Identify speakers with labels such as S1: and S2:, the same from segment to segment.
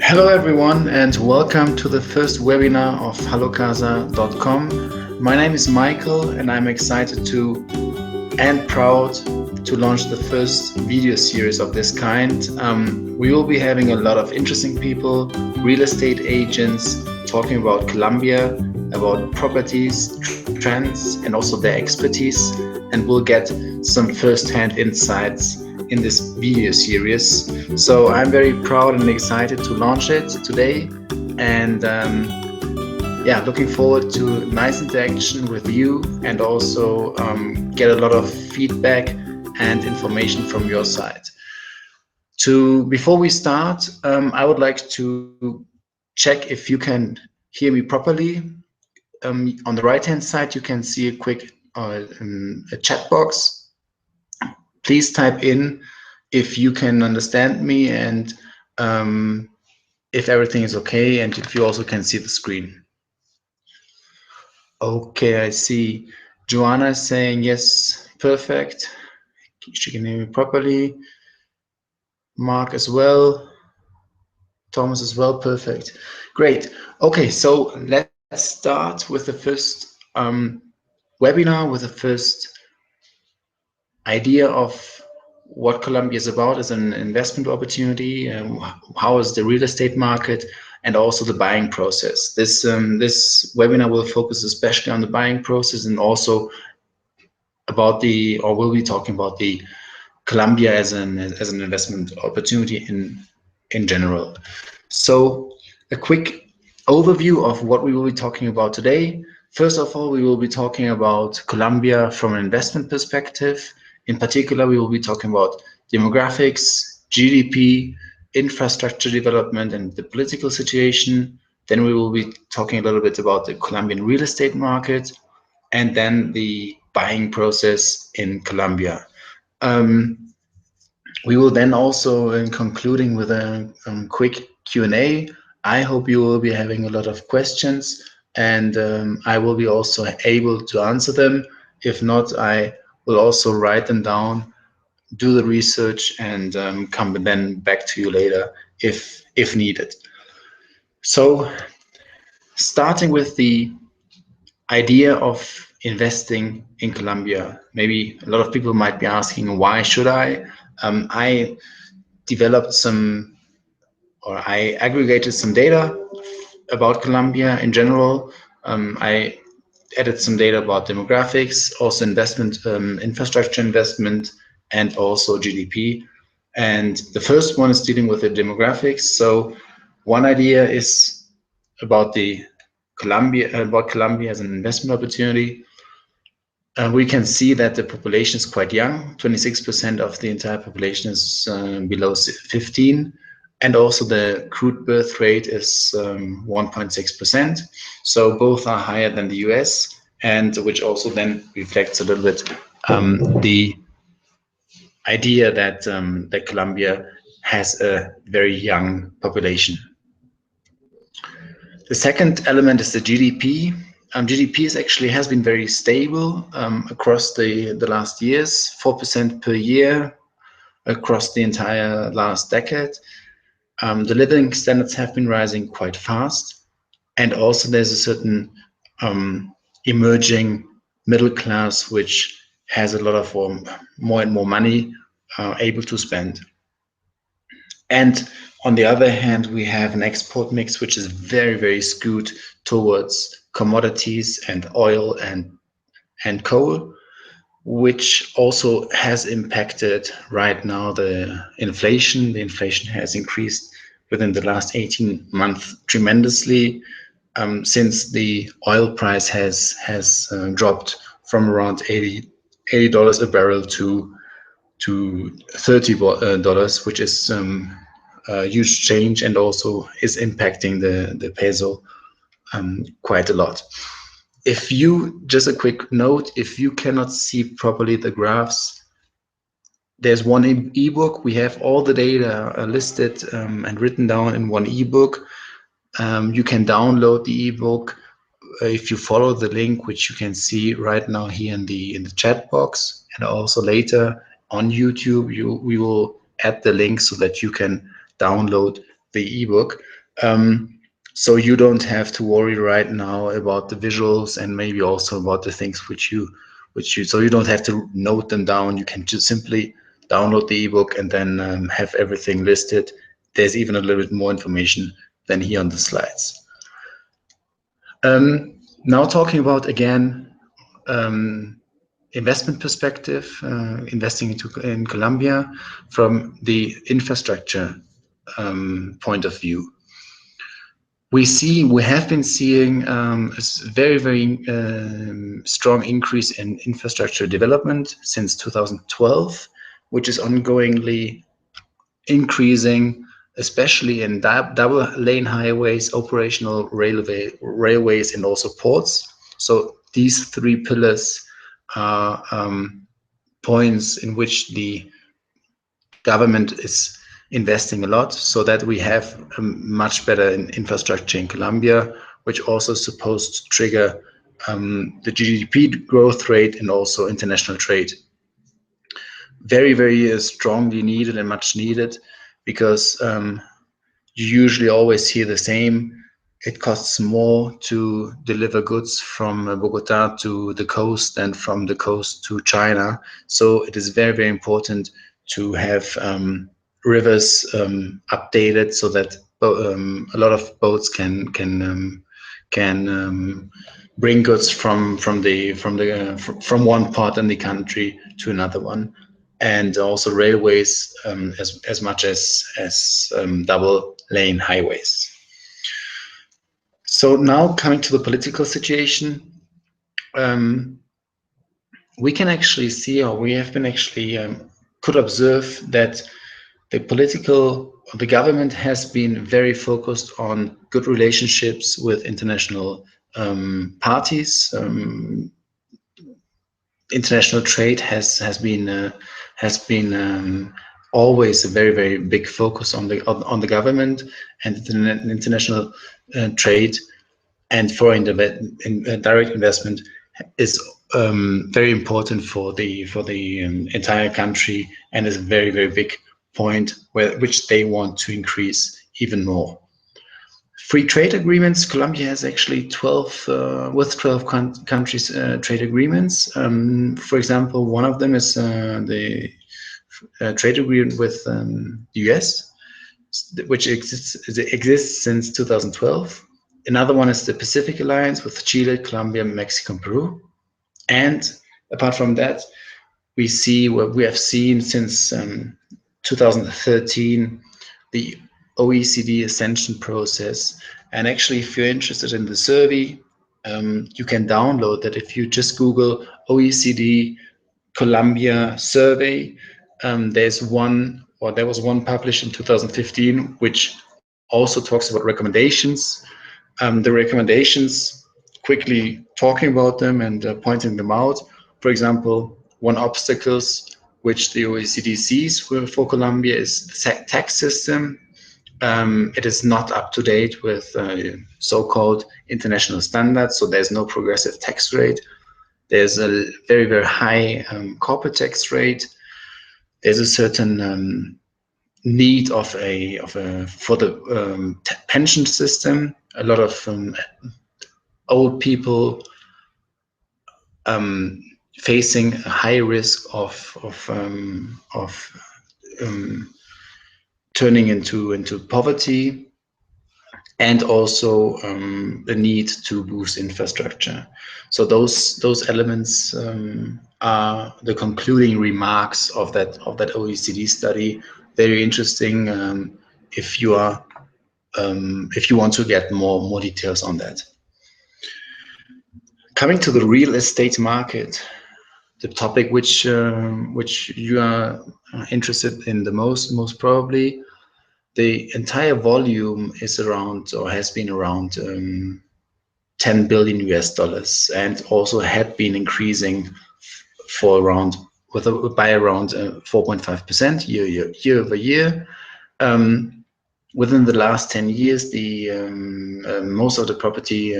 S1: Hello everyone and welcome to the first webinar of hallocasa.com. My name is Michael and I'm excited and proud to launch the first video series of this kind. We will be having a lot of interesting people, real estate agents, talking about Colombia, about properties, trends, and also their expertise, and we'll get some first-hand insights in this video series. So I'm very proud and excited to launch it today, and looking forward to nice interaction with you, and also get a lot of feedback and information from your side. Before we start, I would like to check if you can hear me properly. On the right hand side you can see a quick a chat box. Please type in if you can understand me and if everything is okay, and if you also can see the screen. Okay, I see Joanna is saying yes, perfect. She can hear me properly. Mark as well. Thomas as well, perfect. Great. Okay, so let's start with the first webinar, with the first idea of what Colombia is about as an investment opportunity, how is the real estate market, and also the buying process. This webinar will focus especially on the buying process, and also about we'll be talking about the Colombia as an investment opportunity in general. So a quick overview of what we will be talking about today. First of all, we will be talking about Colombia from an investment perspective. In particular, we will be talking about demographics, GDP, infrastructure development, and the political situation. Then we will be talking a little bit about the Colombian real estate market, and then the buying process in Colombia. We will then also, in concluding with a quick Q&A. I hope you will be having a lot of questions, and I will be also able to answer them. If not, I will also write them down, do the research, and come then back to you later if needed. So starting with the idea of investing in Colombia, maybe a lot of people might be asking, why should I? I developed I aggregated some data about Colombia in general. I added some data about demographics, also investment, infrastructure investment, and also GDP. And the first one is dealing with the demographics. So one idea is about Colombia as an investment opportunity. We can see that the population is quite young. 26% of the entire population is below 15. And also the crude birth rate is 1.6%. So both are higher than the US, and which also then reflects a little bit the idea that that Colombia has a very young population. The second element is the GDP. GDP has been very stable across the last years, 4% per year across the entire last decade. The living standards have been rising quite fast, and also there's a certain emerging middle class which has a lot of more and more money able to spend. And on the other hand, we have an export mix which is very, very skewed towards commodities and oil and coal, which also has impacted right now the inflation. The inflation has increased within the last 18 months tremendously, since the oil price has dropped from around $80 a barrel to $30, which is a huge change, and also is impacting the peso quite a lot. Just a quick note, if you cannot see properly the graphs, there's one ebook. We have all the data listed and written down in one ebook. You can download the ebook if you follow the link, which you can see right now here in the chat box, and also later on YouTube we will add the link so that you can download the ebook. So you don't have to worry right now about the visuals and maybe also about the things which you so you don't have to note them down. You can just simply download the ebook and then have everything listed. There's even a little bit more information than here on the slides. Now talking about again investment perspective, investing in Colombia from the infrastructure point of view. We have been seeing a very, very strong increase in infrastructure development since 2012, which is ongoingly increasing, especially in double lane highways, operational railways, and also ports. So these three pillars are points in which the government is investing a lot, so that we have a much better infrastructure in Colombia, which also is supposed to trigger the GDP growth rate and also international trade. Very, very strongly needed and much needed, because you usually always hear the same. It costs more to deliver goods from Bogota to the coast than from the coast to China. So it is very, very important to have rivers updated, so that a lot of boats can bring goods from one part in the country to another one, and also railways as much as double lane highways. So now coming to the political situation, we can actually see, or we have been actually could observe that the government has been very focused on good relationships with international parties. International trade has been always a very, very big focus on the government, and international trade and foreign direct investment is very important for the entire country, and is a very, very big point which they want to increase even more. Free trade agreements. Colombia has actually 12 with 12 countries trade agreements. For example, one of them is the trade agreement with the US, which exists since 2012. Another one is the Pacific Alliance with Chile, Colombia, Mexico, and Peru. And apart from that, we have seen since 2013 the OECD ascension process. And actually, if you're interested in the survey, you can download that. If you just Google OECD Colombia survey, there was one published in 2015, which also talks about recommendations. The recommendations, quickly talking about them and pointing them out. For example, one obstacles which the OECD sees for Colombia is the tax system. It is not up to date with so-called international standards, so there's no progressive tax rate. There's a very, very high corporate tax rate. There's a certain need for the pension system. A lot of old people facing a high risk of turning into poverty, and also the need to boost infrastructure. So those elements are the concluding remarks of that OECD study. Very interesting if you want to get more details on that. Coming to the real estate market, the topic which you are interested in the most probably. The entire volume is around, or has been around, $10 billion US, and also had been increasing by around 4.5% year over year. Within the last 10 years, the most of the property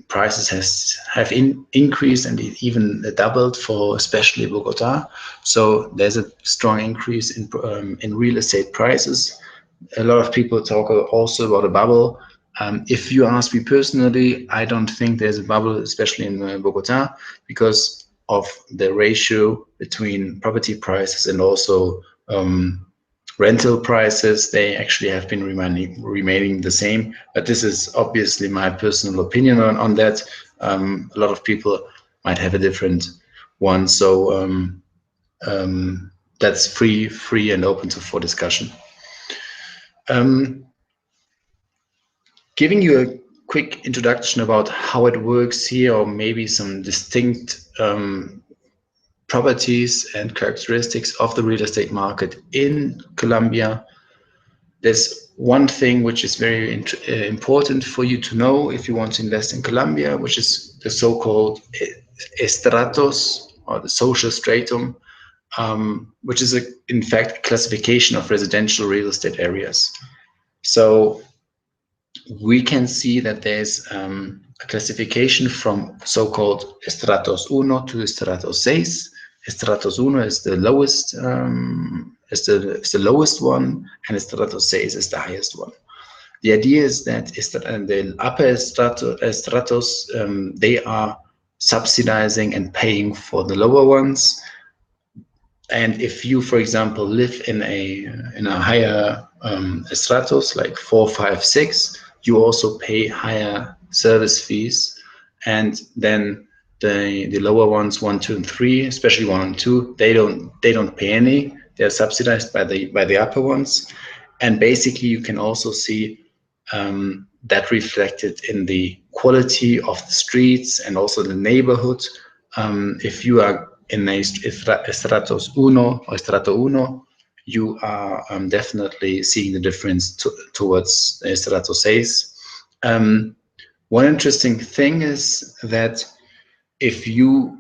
S1: prices have increased, and even doubled for especially Bogota. So there's a strong increase in real estate prices. A lot of people talk also about a bubble. If you ask me personally, I don't think there's a bubble, especially in Bogota, because of the ratio between property prices and also rental prices. They actually have been remaining the same. But this is obviously my personal opinion on that. A lot of people might have a different one. So that's free and open for discussion. Giving you a quick introduction about how it works here, or maybe some distinct properties and characteristics of the real estate market in Colombia. There's one thing which is very important for you to know if you want to invest in Colombia, which is the so-called estratos, or the social stratum, which is in fact a classification of residential real estate areas. So we can see that there's a classification from so-called estratos 1 to estratos 6. Estratos 1 is the lowest, is the lowest one, and estratos 6 is the highest one. The idea is that the upper estratos, they are subsidizing and paying for the lower ones. And if you, for example, live in a higher estratos like 4, 5, 6, you also pay higher service fees, and then the lower ones 1, 2, and 3, especially 1 and 2, they don't pay any. They're subsidized by the upper ones, and basically you can also see that reflected in the quality of the streets and also the neighborhood. If you are in estratos 1 or estrato 1, you are definitely seeing the difference towards estrato 6. One interesting thing is that if you're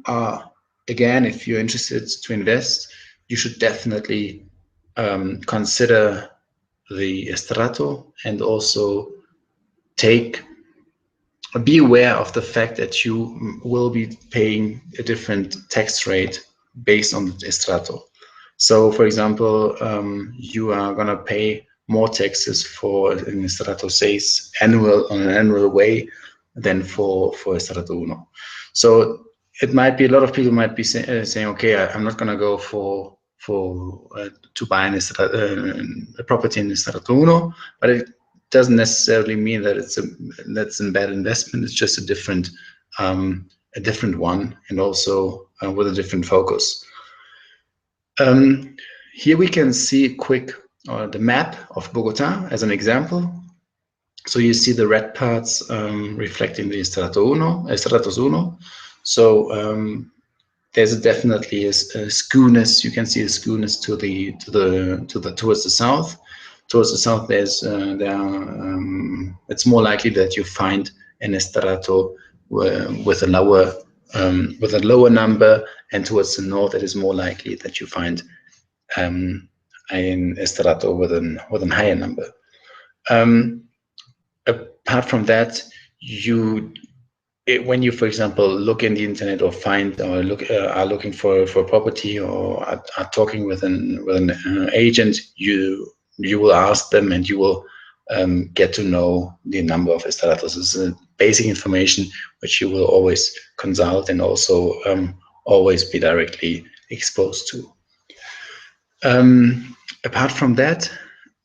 S1: interested to invest, you should definitely consider the estrato, and also be aware of the fact that you will be paying a different tax rate based on the estrato. So, for example, you are going to pay more taxes for an estrato 6 on an annual way than for estrato 1. So it might be, a lot of people might be saying, okay, I'm not going to go to buy a property in estrato 1, but it doesn't necessarily mean that that's a bad investment. It's just a different one, and also with a different focus. Here we can see quick the map of Bogota as an example. So you see the red parts reflecting the estratos 1. So there's definitely a skewness. You can see a skewness towards the south. Towards the south, it's more likely that you find an estrato with a lower number, and towards the north, it is more likely that you find an estrato with a higher number. Apart from that, when you, for example, look in the internet or are looking for a property, or are talking with an agent, you will ask them, and you will get to know the number of estratos. This is basic information which you will always consult, and also always be directly exposed to. Apart from that,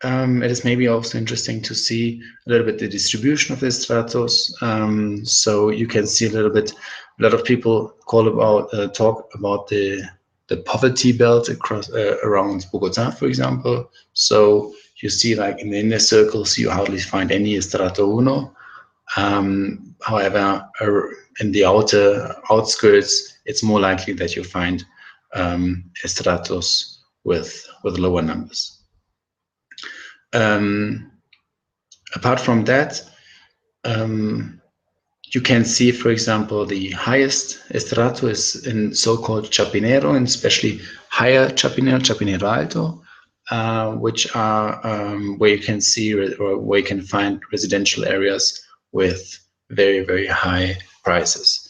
S1: it is maybe also interesting to see a little bit the distribution of the estratos. So you can see a lot of people talk about the poverty belt around Bogota, for example. So you see, like in the inner circles, you hardly find any estrato 1. However, in the outskirts, it's more likely that you find estratos with lower numbers. Apart from that, you can see, for example, the highest estrato is in so-called chapinero, and especially higher chapinero alto, which are where you can see, or where you can find residential areas with very, very high prices.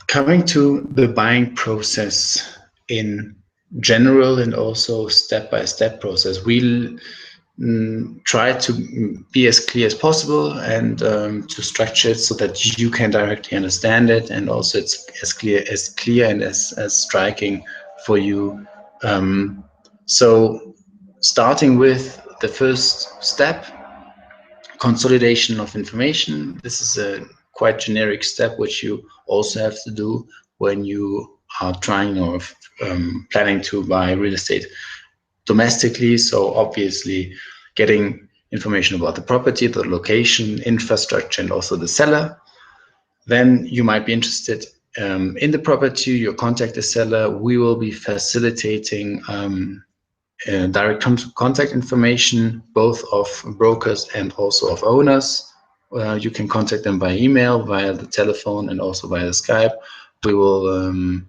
S1: Coming to the buying process in general, and also step-by-step process, try to be as clear as possible and to structure it so that you can directly understand it, and also it's as clear and as striking for you. So starting with the first step, consolidation of information. This is a quite generic step which you also have to do when you are trying or planning to buy real estate domestically. So obviously getting information about the property, the location, infrastructure, and also the seller. Then you might be interested in the property. You contact the seller. We will be facilitating direct contact information, both of brokers and also of owners. You can contact them by email, via the telephone, and also via Skype. We will.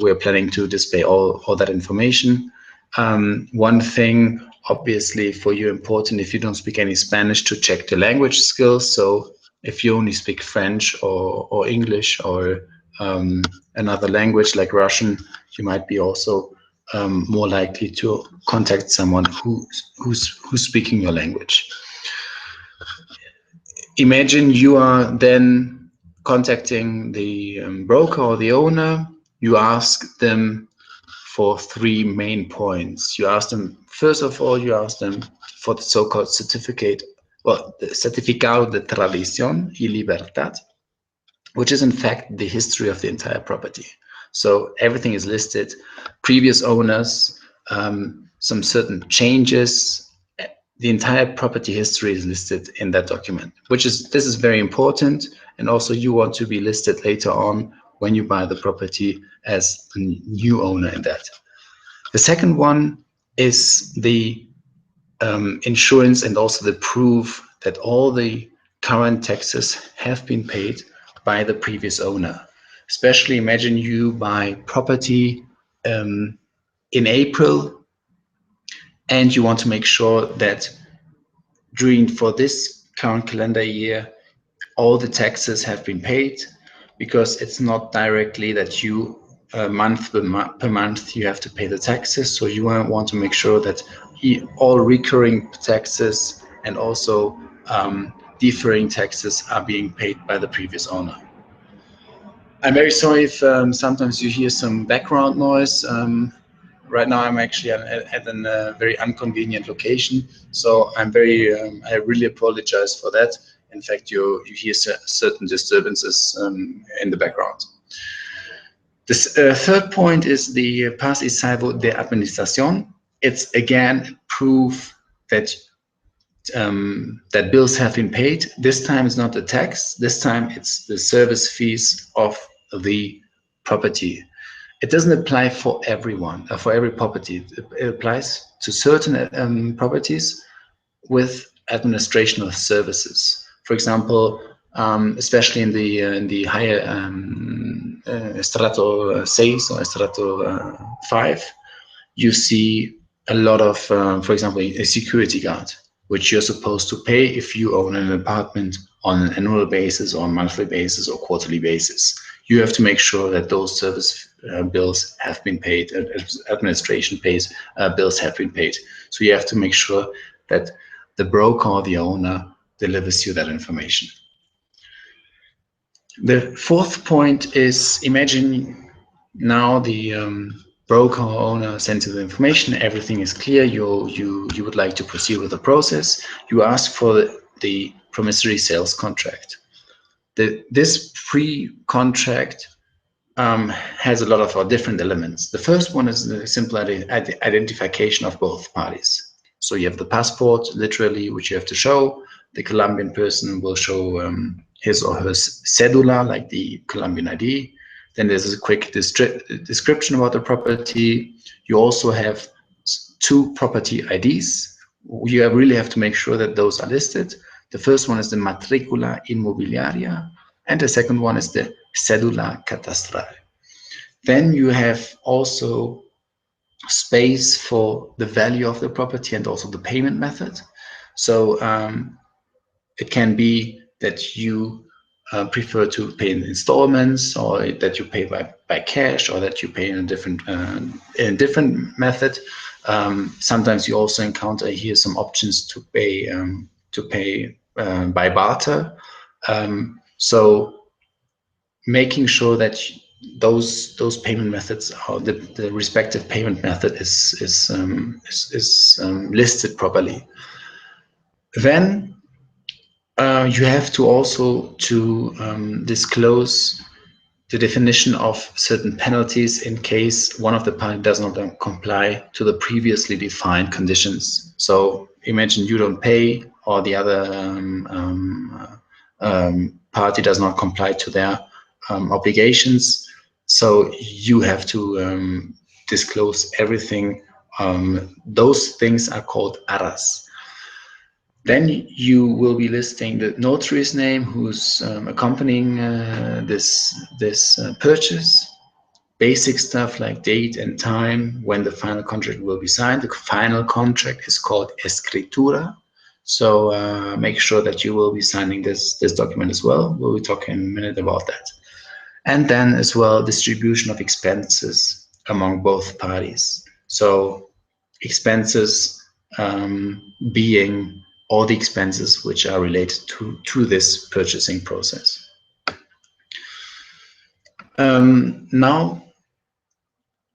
S1: We are planning to display all that information. One thing, obviously, for you important, if you don't speak any Spanish, to check the language skills. So if you only speak French or English or another language like Russian, you might be also more likely to contact someone who's speaking your language. Imagine you are then contacting the broker or the owner. You ask them for 3 main points. You ask them, first of all, you ask them for the so-called certificate, well, the Certificado de Tradición y Libertad, which is in fact the history of the entire property. So everything is listed, previous owners, some certain changes, the entire property history is listed in that document, this is very important. And also you want to be listed later on when you buy the property as a new owner in that. The second one is the insurance and also the proof that all the current taxes have been paid by the previous owner. Especially imagine you buy property in April, and you want to make sure that for this current calendar year, all the taxes have been paid, because it's not directly that you month per month you have to pay the taxes. So you want to make sure that all recurring taxes and also deferring taxes are being paid by the previous owner. I'm very sorry if sometimes you hear some background noise. Right now I'm actually at a very inconvenient location, so I really apologize for that. In fact, you hear certain disturbances in the background. This third point is the Paz y Salvo de Administración. It's again proof that that bills have been paid. This time it's not the tax. This time it's the service fees of the property. It doesn't apply for everyone, for every property. It applies to certain properties with administrative services. For example, especially in the higher Strato 6 or Strato 5, you see a lot of, for example, a security guard, which you're supposed to pay if you own an apartment on an annual basis or monthly basis or quarterly basis. You have to make sure that those service bills have been paid, administration bills have been paid. So you have to make sure that the broker or the owner delivers you that information. The fourth point is, imagine now the broker or owner sends you the information, everything is clear, you would like to proceed with the process. You ask for the promissory sales contract. This pre-contract has a lot of different elements. The first one is the simple identification of both parties. So you have the passport, literally, which you have to show. The Colombian person will show his or her cédula, like the Colombian ID. Then there's a quick description about the property. You also have 2 property IDs. You really have to make sure that those are listed. The first one is the matrícula inmobiliaria, and the second one is the cédula catastral. Then you have also space for the value of the property and also the payment method. So it can be that you prefer to pay in installments, or that you pay by cash, or that you pay in a different method. Sometimes you also encounter here some options to pay by barter. So making sure that those payment methods are the respective payment method is listed properly. Then you have to also disclose the definition of certain penalties in case one of the parties does not comply to the previously defined conditions. So imagine you don't pay, or the other party does not comply to their obligations. So you have to disclose everything. Those things are called arras. Then you will be listing the notary's name who's accompanying this purchase. Basic stuff like date and time when the final contract will be signed. The final contract is called escritura. So make sure that you will be signing this document as well. We'll be talking in a minute about that. And then as well, distribution of expenses among both parties. So expenses being all the expenses which are related to this purchasing process. Now,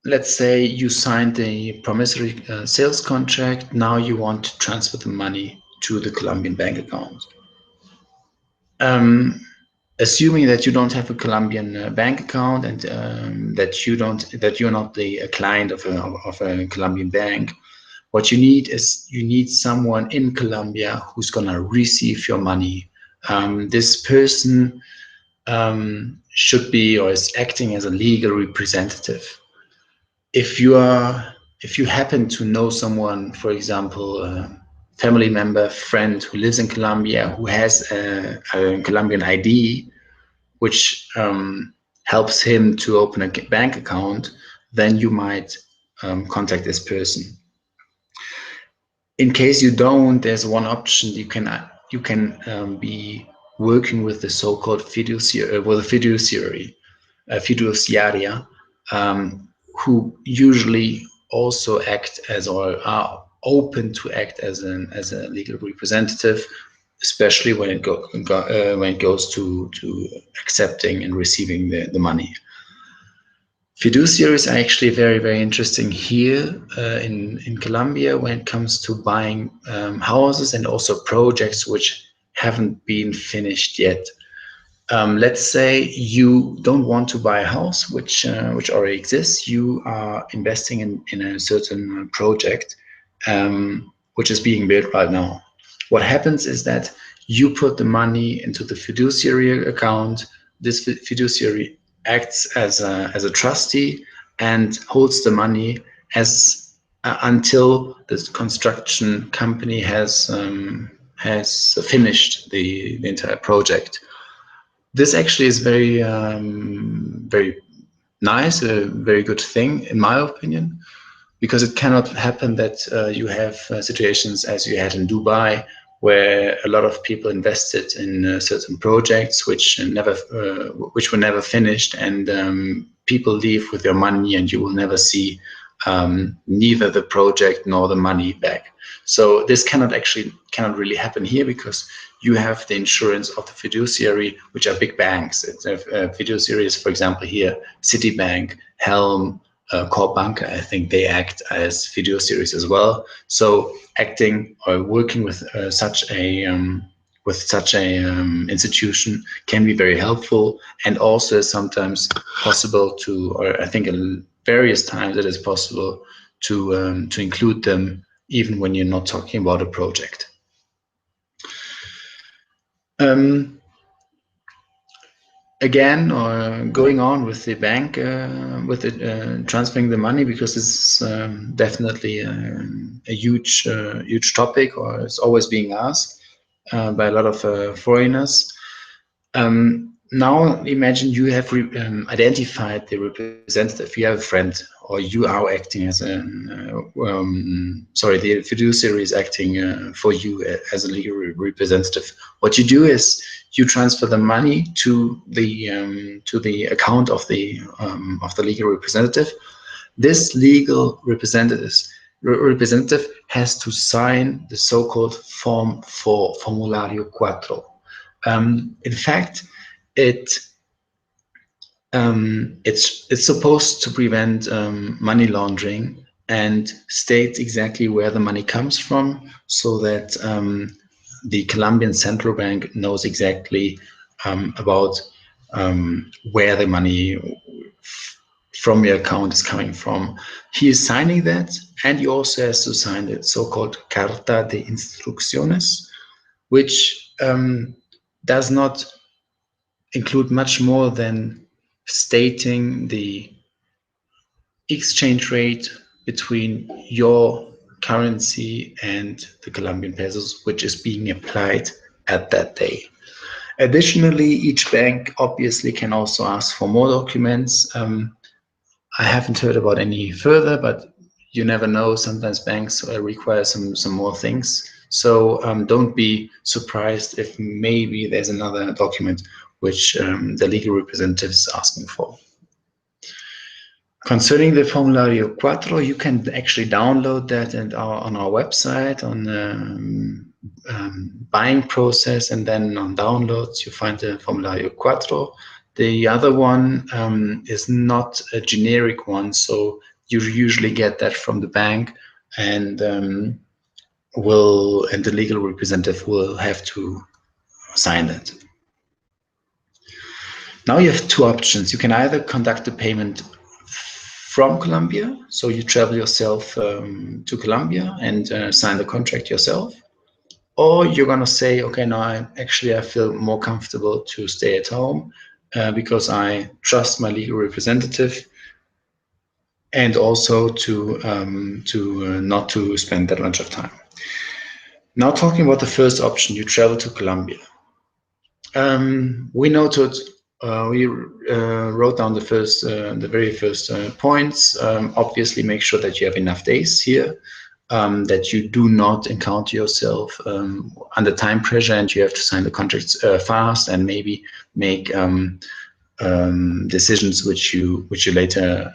S1: let's say you signed the promissory sales contract. Now you want to transfer the money to the Colombian bank account. Assuming that you don't have a Colombian bank account and that you're not a client of a Colombian bank, what you need someone in Colombia who's gonna receive your money. This person should be or is acting as a legal representative. If you happen to know someone, for example, a family member, friend who lives in Colombia who has a Colombian ID, which helps him to open a bank account, then you might contact this person. In case you don't, there's one option. You can be working with the so-called fiduciaria, who usually also act as or are open to act as a legal representative, especially when it goes to accepting and receiving the money. Fiduciaries are actually very, very interesting here in Colombia when it comes to buying houses and also projects which haven't been finished yet. Let's say you don't want to buy a house which already exists. You are investing in a certain project which is being built right now. What happens is that you put the money into the fiduciary account. This fiduciary acts as a trustee and holds the money until the construction company has finished the entire project. This actually is very very nice, a very good thing in my opinion, because it cannot happen that you have situations as you had in Dubai, where a lot of people invested in certain projects which were never finished, and people leave with their money, and you will never see neither the project nor the money back. So this cannot really happen here, because you have the insurance of the fiduciary, which are big banks. Fiduciaries, for example, here, Citibank, Helm, Corbanca, I think they act as fiduciaries as well. So acting or working with such a institution can be very helpful, and also sometimes possible to, or I think in various times it is possible to include them even when you're not talking about a project. Again, going on with the bank, transferring the money, because it's definitely a huge topic, or it's always being asked by a lot of foreigners. Now imagine you have identified the representative. You have a friend, or you are acting as the fiduciary is acting for you as a legal representative. What you do is you transfer the money to the account of the legal representative. This legal representative representative has to sign the so-called Form 4, Formulario 4. In fact, it's supposed to prevent money laundering and states exactly where the money comes from, so that the Colombian central bank knows exactly about where the money from your account is coming from. He is signing that, and he also has to sign the so-called Carta de Instrucciones, which does not include much more than stating the exchange rate between your currency and the Colombian pesos, which is being applied at that day. Additionally, each bank obviously can also ask for more documents. I haven't heard about any further, but you never know. Sometimes banks require some more things. So don't be surprised if maybe there's another document which the legal representative is asking for. Concerning the Formulario 4, you can actually download that on our website, on the buying process, and then on downloads you find the Formulario 4. The other one is not a generic one, so you usually get that from the bank, and the legal representative will have to sign that. Now you have two options. You can either conduct the payment from Colombia, so you travel yourself to Colombia and sign the contract yourself, or you're gonna say, okay, no, I feel more comfortable to stay at home because I trust my legal representative, and also to not to spend that much of time. Now talking about the first option, you travel to Colombia. We noted. We wrote down the very first points. Obviously, make sure that you have enough days here, that you do not encounter yourself under time pressure, and you have to sign the contracts fast, and maybe make decisions which you later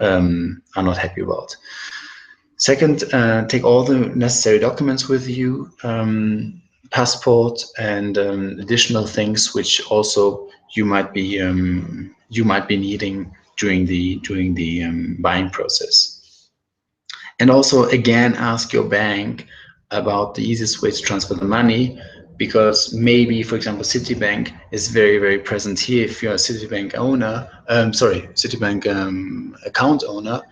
S1: are not happy about. Second, take all the necessary documents with you, passport and additional things which also you might be needing during the buying process. And also, again, ask your bank about the easiest way to transfer the money, because maybe, for example, Citibank is very, very present here. If you're a Citibank owner, Citibank account owner,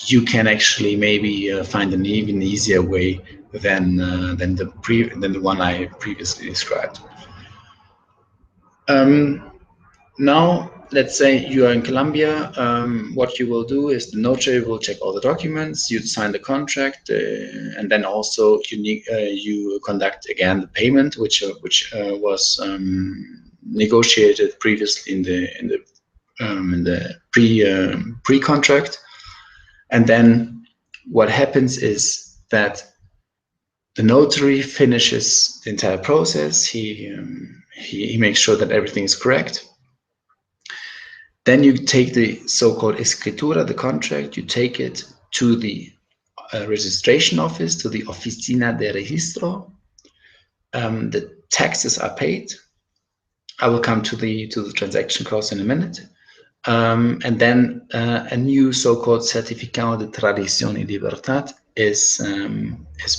S1: you can actually maybe find an even easier way than the one I previously described. Now, let's say you are in Colombia. What you will do is the notary will check all the documents. You sign the contract, and then also you conduct again the payment, which was negotiated previously in the pre-contract. And then what happens is that the notary finishes the entire process. He makes sure that everything is correct. Then you take the so-called escritura, the contract, you take it to the registration office, to the Oficina de Registro. The taxes are paid. I will come to the transaction cost in a minute. And then a new so-called Certificado de Tradición y Libertad is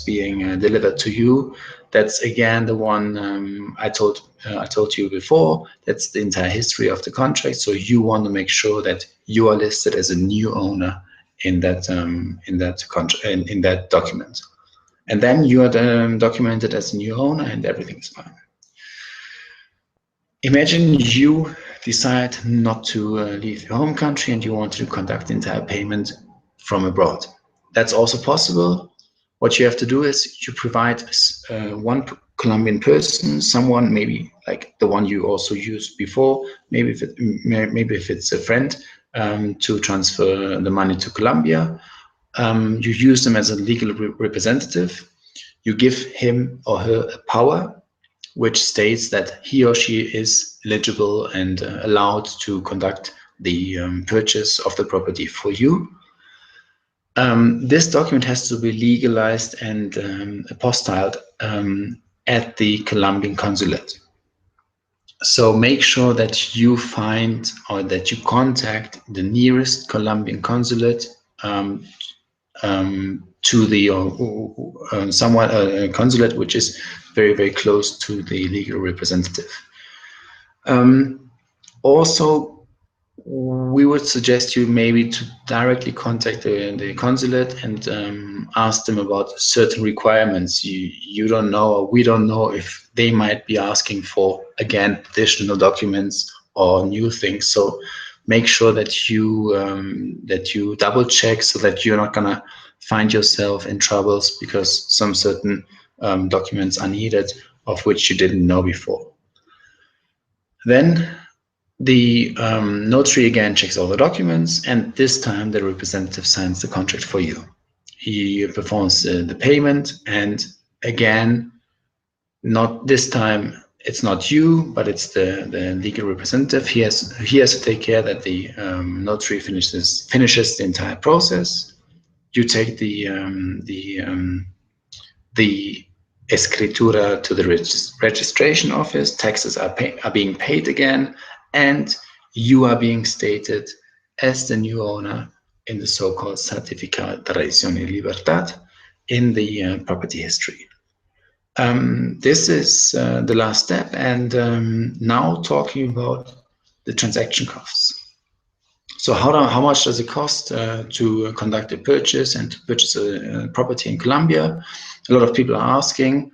S1: being delivered to you. That's again the one I told you before. That's the entire history of the contract. So you want to make sure that you are listed as a new owner in that document, and then you are documented as a new owner, and everything's fine. Imagine you decide not to leave your home country and you want to conduct the entire payment from abroad. That's also possible. What you have to do is you provide one Colombian person, someone maybe like the one you also used before, maybe if it's a friend, to transfer the money to Colombia. You use them as a legal representative. You give him or her a power which states that he or she is eligible and allowed to conduct the purchase of the property for you. This document has to be legalized and apostilled at the Colombian consulate. So make sure that you find or that you contact the nearest Colombian consulate to the consulate which is very, very close to the legal representative. Also, we would suggest you maybe to directly contact the consulate and ask them about certain requirements. You don't know, or we don't know, if they might be asking for, again, additional documents or new things. So make sure that you double check so that you're not gonna find yourself in troubles because some certain documents are needed of which you didn't know before. Then the notary again checks all the documents, and this time the representative signs the contract for you. He performs the payment, and again, not this time, it's not you, but it's the legal representative. He has to take care that the notary finishes the entire process. You take the escritura to the registration office, taxes are being paid again, and you are being stated as the new owner in the so-called Certificado de Tradición y Libertad in the property history. This is the last step, and now talking about the transaction costs. So how much does it cost to conduct a purchase and to purchase a property in Colombia? A lot of people are asking.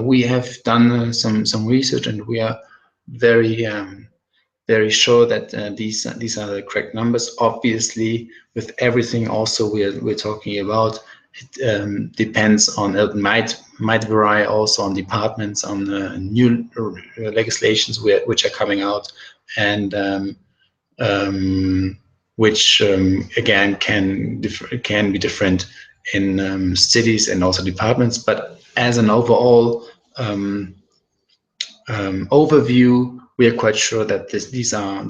S1: We have done some research, and we are very very sure that these are the correct numbers. Obviously, with everything also we're talking about, it depends on, it might vary also on departments, on new legislations which are coming out, and which again can be different in cities and also departments. But as an overall overview, we are quite sure that this is a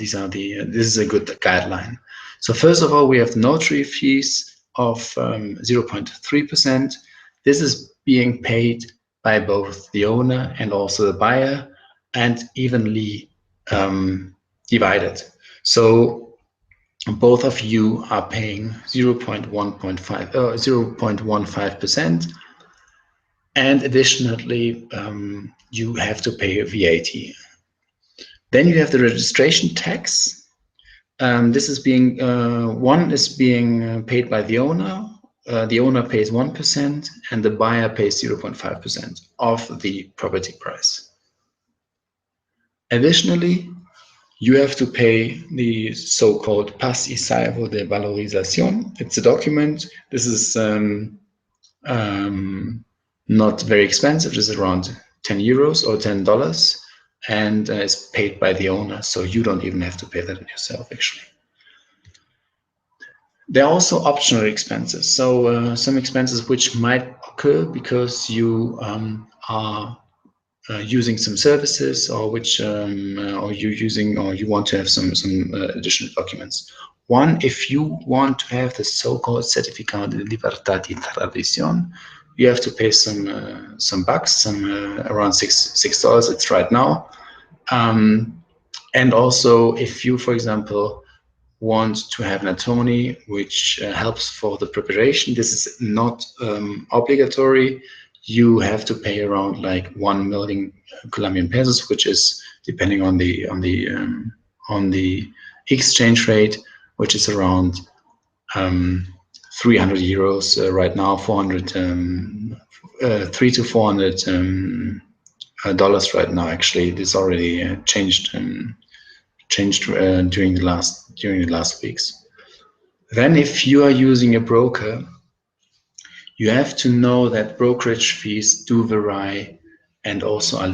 S1: good guideline. So first of all, we have the notary fees of 0.3%. This is being paid by both the owner and also the buyer, and evenly divided. So both of you are paying 0.15%, and additionally you have to pay a VAT. Then you have the registration tax. This is being paid by the owner. The owner pays 1%, and the buyer pays 0.5% of the property price. Additionally, you have to pay the so-called Pas y Salvo de Valorización. It's a document. This is not very expensive. It's around 10 euros or $10, and it's paid by the owner, so you don't even have to pay that yourself, actually. There are also optional expenses. So some expenses which might occur because you are using some services, or which or you want to have some additional documents. One, if you want to have the so-called Certificado de Libertad y Tradición, you have to pay some bucks, around $6. It's right now. And also, if you, for example, want to have an attorney which helps for the preparation, this is not obligatory. You have to pay around like 1 million Colombian pesos, which is, depending on the exchange rate, which is around 300 euros right now, 3 to 400 dollars right now. Actually, this already changed during the last weeks. Then, if you are using a broker, you have to know that brokerage fees do vary and also are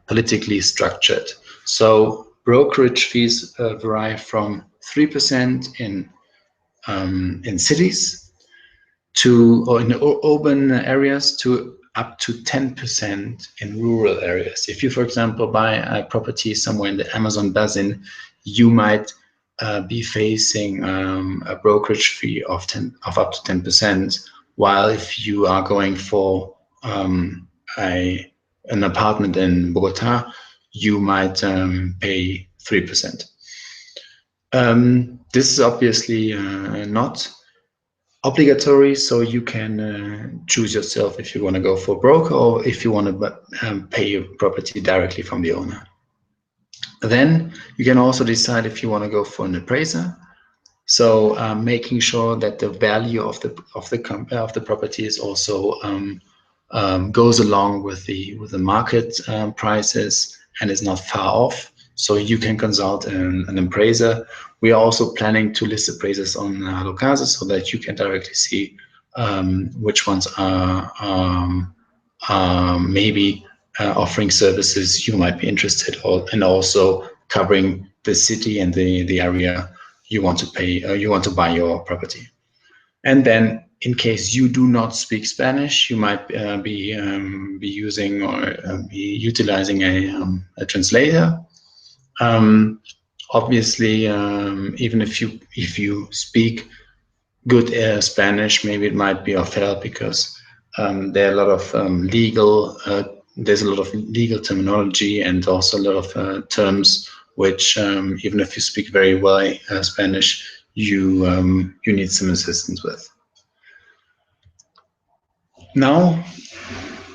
S1: politically structured. So brokerage fees vary from 3% in cities or in urban areas to up to 10% in rural areas. If you, for example, buy a property somewhere in the Amazon basin, you might be facing a brokerage fee of up to 10%, while if you are going for an apartment in Bogota, you might pay 3%. This is obviously not obligatory, so you can choose yourself if you want to go for a broker or if you want to pay your property directly from the owner. Then you can also decide if you want to go for an appraiser. So making sure that the value of the property is also goes along with the market prices and is not far off. So you can consult an appraiser. We are also planning to list appraisers on Locasa so that you can directly see which ones are maybe offering services you might be interested in, and also covering the city and the area you want to pay, you want to buy your property. And then, in case you do not speak Spanish, you might be using or be utilizing a translator. Obviously, even if you speak good Spanish, maybe it might be of help because there are a lot of there's a lot of legal terminology and also a lot of terms which even if you speak very well Spanish, you need some assistance with. Now,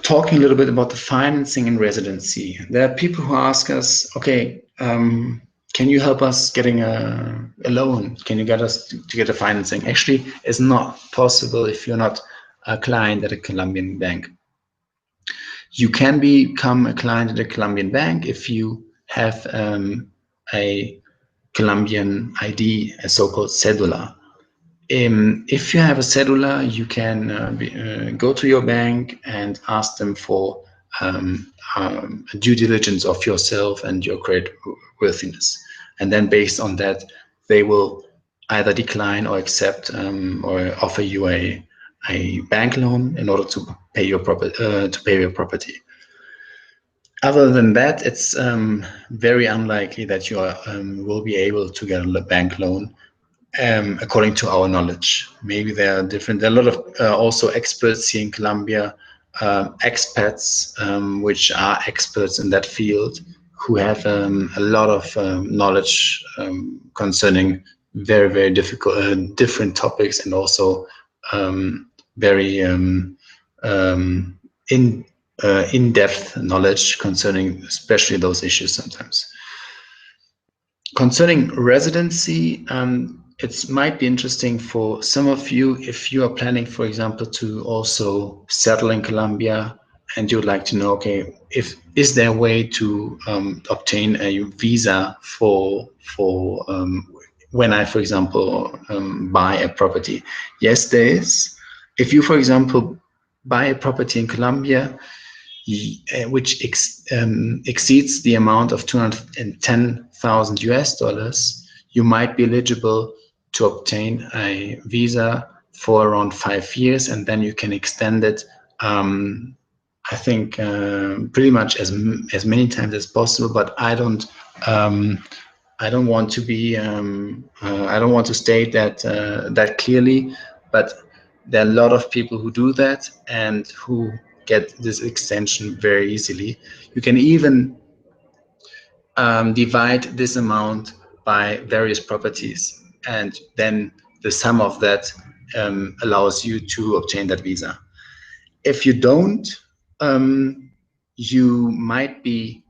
S1: talking a little bit about the financing in residency. There are people who ask us, okay, can you help us getting a loan? Can you get us to get a financing? Actually, it's not possible if you're not a client at a Colombian bank. You can become a client at a Colombian bank if you have a Colombian ID, a so-called cédula. If you have a cédula, you can go to your bank and ask them for due diligence of yourself and your credit worthiness. And then based on that, they will either decline or accept or offer you a bank loan in order to pay your property. Other than that, it's very unlikely that you will be able to get a bank loan. According to our knowledge, maybe there are different. There are a lot of also experts here in Colombia, expats which are experts in that field, who have a lot of knowledge concerning very difficult different topics, and also very in-depth knowledge concerning especially those issues sometimes. Concerning residency, it might be interesting for some of you if you are planning, for example, to also settle in Colombia, and you would like to know, okay, is there a way to obtain a visa for when I, for example, buy a property? Yes, there is. If you, for example, buy a property in Colombia, which exceeds the amount of $210,000, you might be eligible to obtain a visa for around 5 years, and then you can extend it. I think pretty much as many times as possible. But I don't want to be I don't want to state that clearly. But there are a lot of people who do that and who get this extension very easily. You can even divide this amount by various properties, and then the sum of that allows you to obtain that visa. If you don't, you might be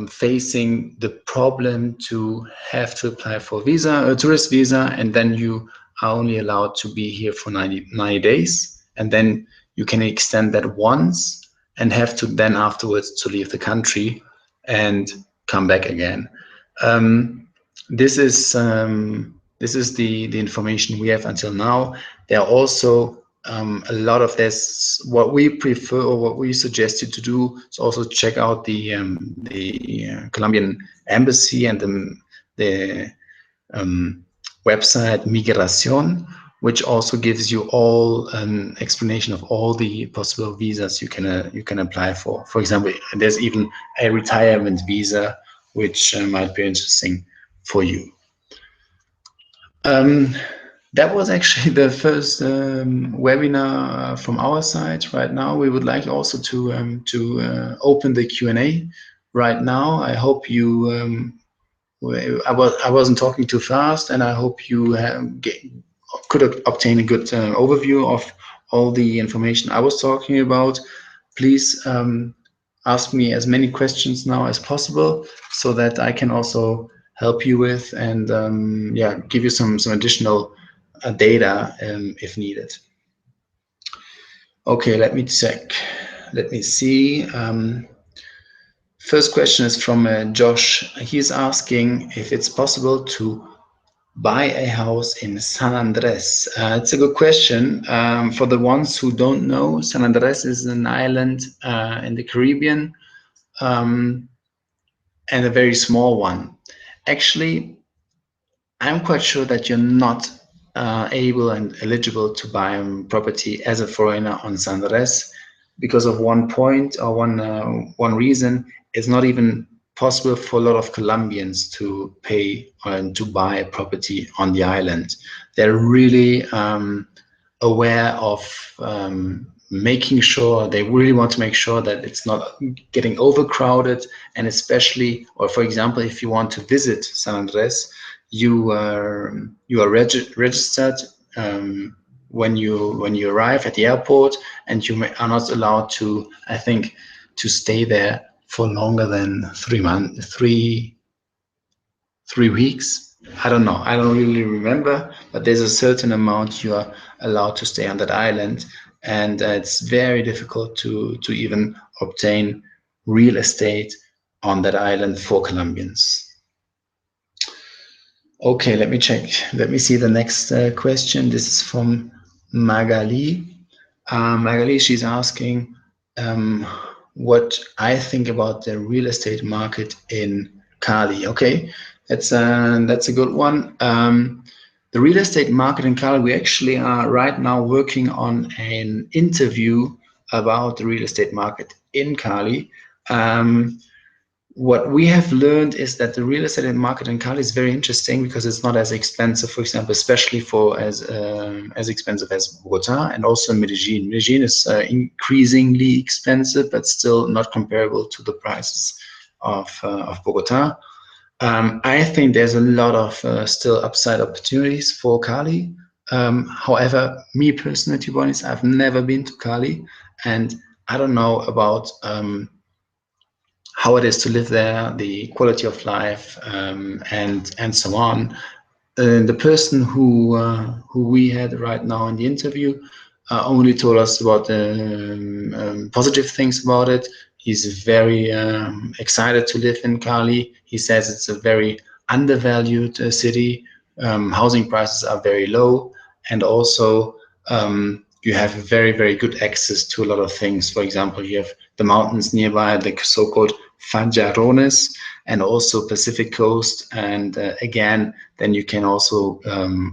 S1: facing the problem to have to apply for a tourist visa, and then you are only allowed to be here for 90 days, and then you can extend that once and have to then afterwards to leave the country and come back again. This is the information we have until now. There are also a lot of this. What we prefer, or what we suggest you to do, is also check out the Colombian embassy and the website Migración, which also gives you all an explanation of all the possible visas you can apply for. For example, there's even a retirement visa, which might be interesting for you. That was actually the first webinar from our side. Right now, we would like also to open the Q&A. Right now, I hope you. I wasn't talking too fast, and I hope you could obtain a good overview of all the information I was talking about. Please ask me as many questions now as possible, so that I can also help you with and yeah, give you some additional data if needed. Okay, let me check. Let me see. First question is from Josh. He's asking if it's possible to buy a house in San Andres. It's a good question. For the ones who don't know, San Andres is an island in the Caribbean, and a very small one. Actually, I'm quite sure that you're not able and eligible to buy a property as a foreigner on San Andres because of one point or one reason. It's not even possible for a lot of Colombians to pay and to buy a property on the island. They're really aware of making sure, they really want to make sure that it's not getting overcrowded, and especially, or for example, if you want to visit San Andres, you are registered when you arrive at the airport, and you are not allowed to, I think, to stay there for longer than 3 months, 3 weeks. I don't know. I don't really remember, but there's a certain amount you are allowed to stay on that island, and it's very difficult to even obtain real estate on that island for Colombians. Okay, let me check. Let me see the next question. This is from Magali. Magali, she's asking what I think about the real estate market in Cali. Okay, that's a good one. The real estate market in Cali, we actually are right now working on an interview about the real estate market in Cali. What we have learned is that the real estate market in Cali is very interesting because it's not as expensive, for example, especially for as expensive as Bogota, and also Medellin. Medellin is increasingly expensive, but still not comparable to the prices of Bogota. I think there's a lot of still upside opportunities for Cali. However, me personally, to be honest, I've never been to Cali, and I don't know about how it is to live there, the quality of life, and so on. The person who we had right now in the interview only told us about the positive things about it. He's very excited to live in Cali. He says it's a very undervalued city. Housing prices are very low, and also you have very, very good access to a lot of things. For example, you have the mountains nearby, the so-called Fajarones, and also Pacific Coast. And again, then you can also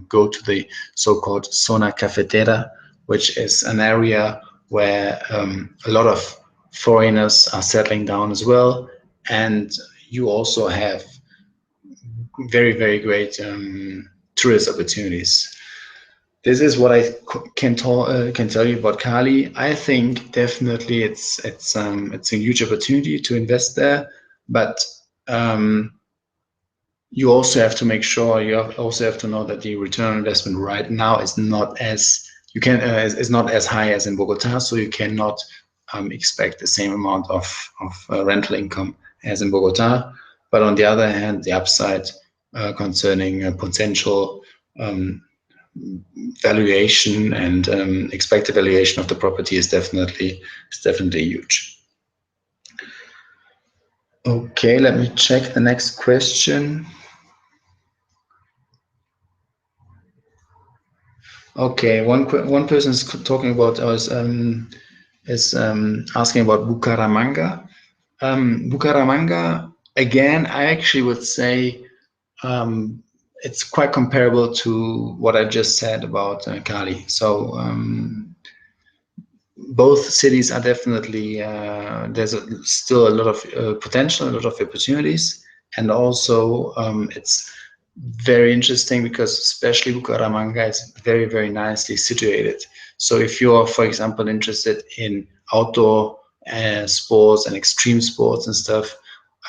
S1: go to the so-called Zona Cafetera, which is an area where a lot of foreigners are settling down as well. And you also have very, very great tourist opportunities. This is what I can tell you about Cali. I think definitely it's a huge opportunity to invest there, but you also have to make sure, also have to know that the return on investment right now is not as is not as high as in Bogota, so you cannot expect the same amount of rental income as in Bogota. But on the other hand, the upside concerning potential valuation and expected valuation of the property is definitely huge. Okay, let me check the next question. Okay, one person is talking about is asking about Bucaramanga. Bucaramanga, again, I actually would say it's quite comparable to what I just said about Cali. So both cities are definitely, there's still a lot of potential, a lot of opportunities, and also very interesting because especially Bucaramanga is very, very nicely situated. So if you're, for example, interested in outdoor sports and extreme sports and stuff,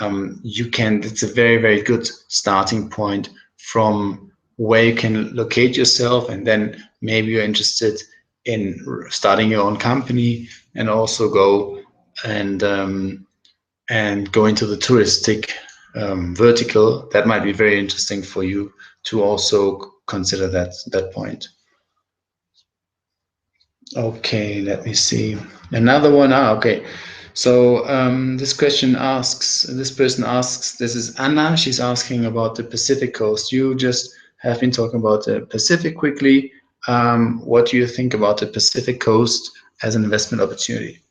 S1: it's a very, very good starting point from where you can locate yourself, and then maybe you're interested in starting your own company and also go and go into the touristic vertical. That might be very interesting for you to also consider that point. Okay, let me see. Another one. Okay. So this person asks, this is Anna. She's asking about the Pacific coast. You just have been talking about the Pacific quickly. What do you think about the Pacific coast as an investment opportunity?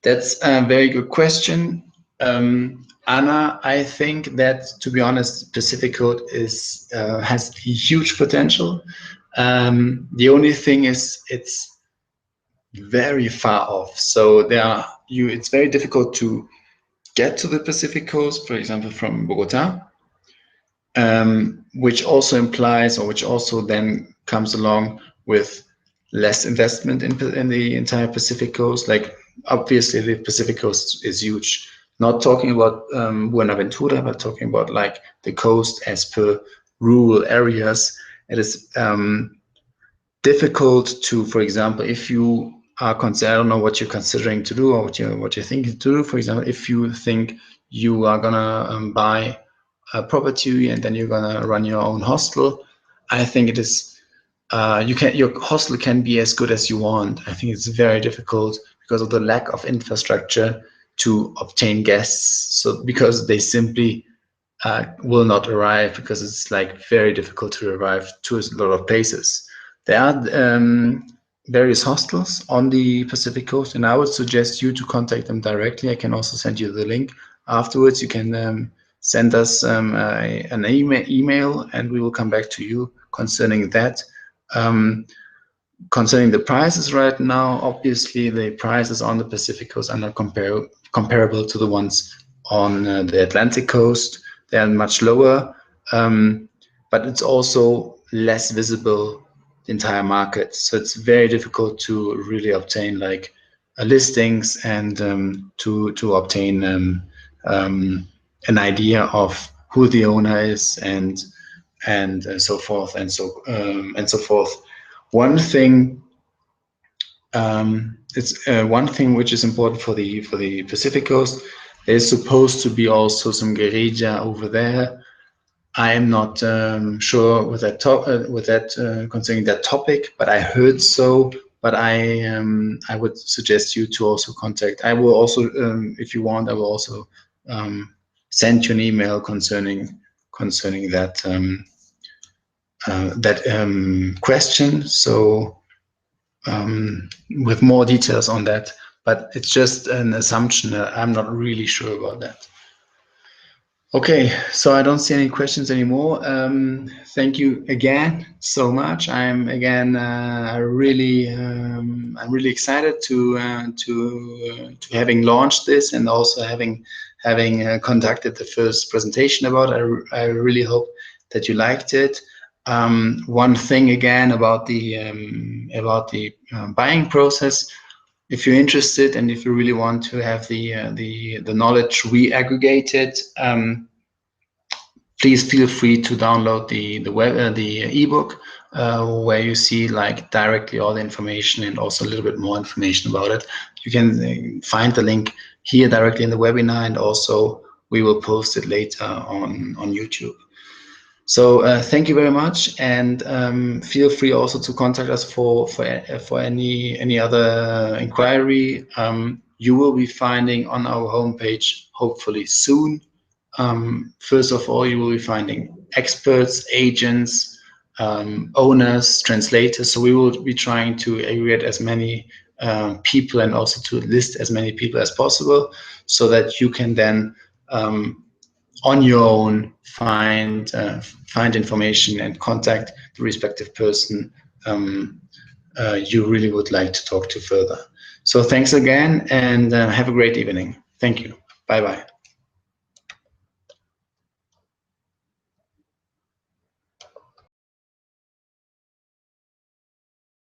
S1: That's a very good question. Anna, I think that, to be honest, Pacific coast has huge potential. The only thing is it's very far off. So it's very difficult to get to the Pacific coast, for example, from Bogota, which also implies, or which also then comes along with less investment in the entire Pacific coast. Like obviously the Pacific coast is huge. Not talking about Buenaventura, but talking about like the coast as per rural areas. It is difficult to, for example, if you are concerned, I don't know what you're considering to do or what you're thinking to do. For example, if you think you are gonna buy a property and then you're gonna run your own hostel, I think it is your hostel can be as good as you want. I think it's very difficult because of the lack of infrastructure to obtain guests. So because they simply will not arrive, because it's like very difficult to arrive to a lot of places. There are various hostels on the Pacific coast, and I would suggest you to contact them directly. I can also send you the link afterwards. You can send us an email, and we will come back to you concerning that. Concerning the prices right now, obviously the prices on the Pacific coast are not comparable to the ones on the Atlantic coast. They are much lower, but it's also less visible, the entire market. So it's very difficult to really obtain like listings and to obtain an idea of who the owner is and so forth and so forth. One thing, one thing which is important for the Pacific coast. There's supposed to be also some guerrilla over there. I am not sure with that concerning that topic, but I heard so. But I would suggest you to also contact. I will also, if you want, I will also send you an email concerning that question. So with more details on that, but it's just an assumption. I'm not really sure about that. Okay, so I don't see any questions anymore. Thank you again so much. I'm really excited to having launched this and also having conducted the first presentation about it. I really hope that you liked it. One thing again about the buying process. If you're interested and if you really want to have the knowledge re-aggregated, please feel free to download the ebook where you see like directly all the information and also a little bit more information about it. You can find the link here directly in the webinar, and also we will post it later on YouTube. So thank you very much, and feel free also to contact us for any other inquiry. You will be finding on our homepage, hopefully soon. First of all, you will be finding experts, agents, owners, translators. So we will be trying to aggregate as many people and also to list as many people as possible, so that you can then on your own find information and contact the respective person you really would like to talk to further. So thanks again, and have a great evening. Thank you. Bye-bye.